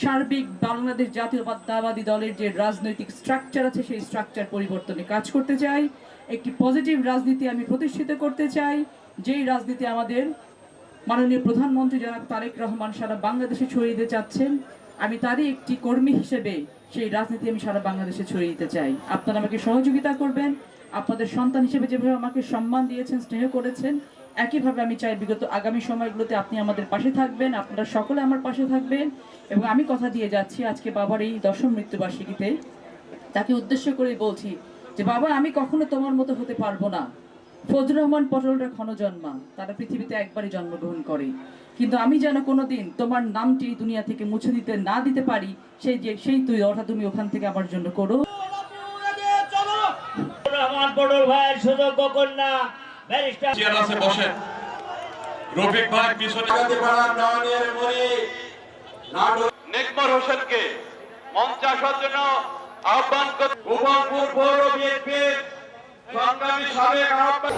সার্বিক বাংলাদেশ জাতীয়তাবাদী দলের যে রাজনৈতিক স্ট্রাকচার আছে সেই স্ট্রাকচার পরিবর্তনে কাজ করতে চাই। একটি পজিটিভ রাজনীতি আমি প্রতিষ্ঠিত করতে চাই, যেই রাজনীতি আমাদের মাননীয় প্রধানমন্ত্রী জনাব তারেক রহমান সারা বাংলাদেশে ছড়িয়ে দিতে চাচ্ছেন। আমি তারই একটি কর্মী হিসেবে সেই রাজনীতি আমি সারা বাংলাদেশে ছড়িয়ে দিতে চাই। আপনারা আমাকে সহযোগিতা করবেন। আপনাদের সন্তান হিসেবে যেভাবে আমাকে সম্মান দিয়েছেন, স্নেহ করেছেন, একইভাবে আমি চাই বিগত আগামী সময়গুলোতে আপনি আমাদের পাশে থাকবেন, আপনারা সকলে আমার পাশে থাকবেন। এবং আমি কথা দিয়ে যাচ্ছি, আজকে বাবার এই 10ম মৃত্যুবার্ষিকীতে তাকে উদ্দেশ্য করে বলছি যে বাবা, আমি কখনো তোমার মতো হতে পারবো না। ফজলুর রহমান পটলরা ক্ষণজন্মা, তারা পৃথিবীতে একবারই জন্মগ্রহণ করে, কিন্তু আমি যেন কোনোদিন তোমার নামটি দুনিয়া থেকে মুছে দিতে না দিতে পারি, সেই তুই অর্থাৎ তুমি ওখান থেকে আমার জন্য করো। রহমান পটল ভাইয়ের সুযোগ্য কন্যা ব্যারিস্টার চেয়ারে বসেন রফিক ভাই পিছনে নেকমর হোসেনকে মঞ্চে আসার জন্য আহ্বান করে গোপালপুর পৌর বিএনপির সংগ্রামী সাবেক আহ্বান